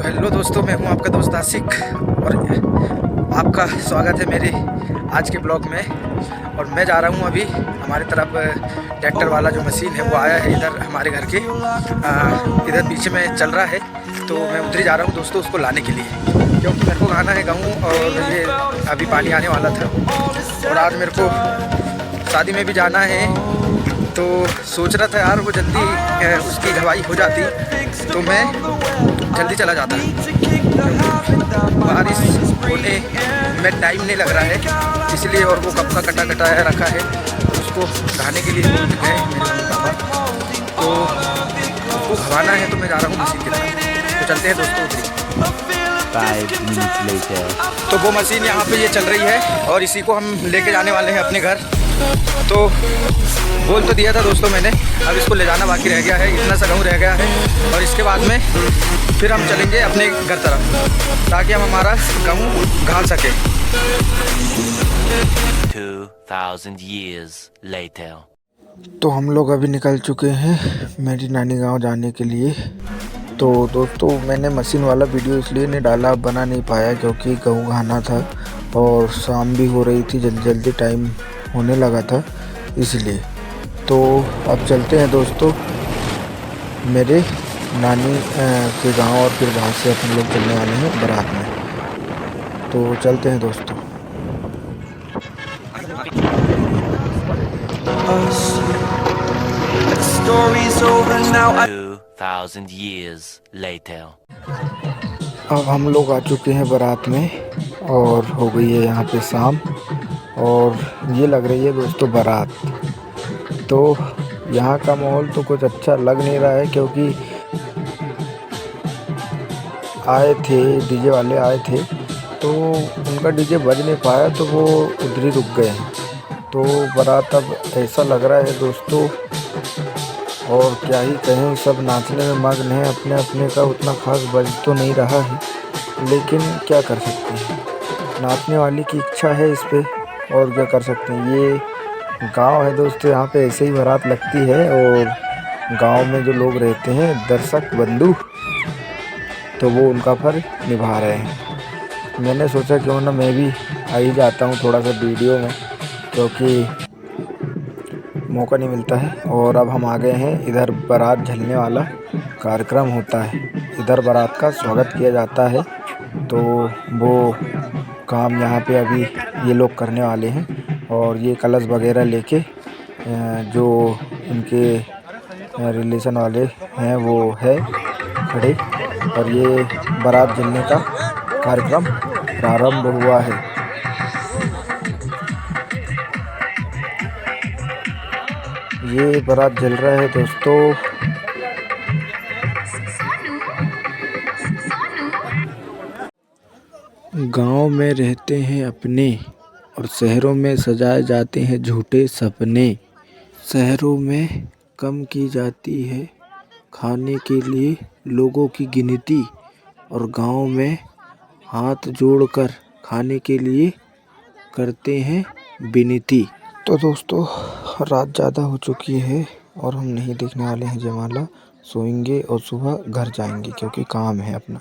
तो हेलो दोस्तों, मैं हूं आपका दोस्त आशिक और आपका स्वागत है मेरे आज के ब्लॉग में। और मैं जा रहा हूं अभी हमारी तरफ। ट्रैक्टर वाला जो मशीन है वो आया है इधर हमारे घर के इधर पीछे में चल रहा है, तो मैं उधर ही जा रहा हूं दोस्तों उसको लाने के लिए, क्योंकि मेरे को खाना है गेहूँ और ये अभी पानी आने वाला था। और आज मेरे को शादी में भी जाना है, तो सोच रहा था यार वो जल्दी उसकी घरवाई हो जाती तो मैं जल्दी चला जाता। बारिश होने में टाइम नहीं लग रहा है इसलिए, और वो कब का कटा कटाया रखा है उसको घाने के लिए बोल गए मेरे मम्मी पापा, तो उसको घवाना है। तो मैं जा रहा हूँ मशीन के तरफ, तो चलते हैं दोस्तों उधर। 5 minutes later. तो वो मशीन यहाँ पे ये चल रही है और इसी को हम लेके जाने वाले हैं अपने घर। तो बोल तो दिया था दोस्तों मैंने, अब इसको ले जाना बाकी रह गया है, इतना सा गेहूँ रह गया है। और इसके बाद में फिर हम चलेंगे अपने घर तरफ ताकि हम हमारा गेहूँ घाल सके। 2000 years later. तो हम लोग अभी निकल चुके हैं मेरी नानी गांव जाने के लिए। तो दोस्तों मैंने मशीन वाला वीडियो इसलिए नहीं डाला, बना नहीं पाया क्योंकि गेहूँ घाना था और शाम भी हो रही थी, जल्दी जल्दी टाइम होने लगा था इसलिए। तो अब चलते हैं दोस्तों मेरे नानी के गांव और फिर वहाँ से अपन लोग चलने वाले हैं बारात में। तो चलते हैं दोस्तों। Story's over now. 2000 years later. अब हम लोग आ चुके हैं बारात में और हो गई है यहाँ पे शाम, और ये लग रही है दोस्तों बारात। तो यहाँ का माहौल तो कुछ अच्छा लग नहीं रहा है क्योंकि आए थे डीजे वाले आए थे, तो उनका डीजे बज नहीं पाया तो वो उधर ही रुक गए हैं। तो बारात अब ऐसा लग रहा है दोस्तों, और क्या ही कहें, सब नाचने में मग्न हैं अपने अपने का। उतना खास बज तो नहीं रहा है लेकिन क्या कर सकते हैं, नाचने वाली की इच्छा है इस पे, और क्या कर सकते हैं। ये गांव है दोस्तों, यहाँ पे ऐसे ही बारात लगती है और गांव में जो लोग रहते हैं दर्शक बंधु, तो वो उनका फर्ज निभा रहे हैं। मैंने सोचा क्यों ना मैं भी आ ही जाता हूँ थोड़ा सा वीडियो में, क्योंकि मौका नहीं मिलता है। और अब हम आ गए हैं इधर, बारात झलने वाला कार्यक्रम होता है, इधर बारात का स्वागत किया जाता है। तो वो काम यहाँ पे अभी ये लोग करने वाले हैं, और ये कलश वगैरह लेके जो इनके रिलेशन वाले हैं वो है खड़े, और ये बारात झलने का कार्यक्रम प्रारंभ हुआ है। ये बारात जल रहा है दोस्तों। गांव में रहते हैं अपने और शहरों में सजाए जाते हैं झूठे सपने। शहरों में कम की जाती है खाने के लिए लोगों की गिनती, और गांव में हाथ जोड़कर खाने के लिए करते हैं विनती। तो दोस्तों रात ज़्यादा हो चुकी है और हम नहीं देखने वाले हैं जयमाला, सोएंगे और सुबह घर जाएंगे क्योंकि काम है अपना।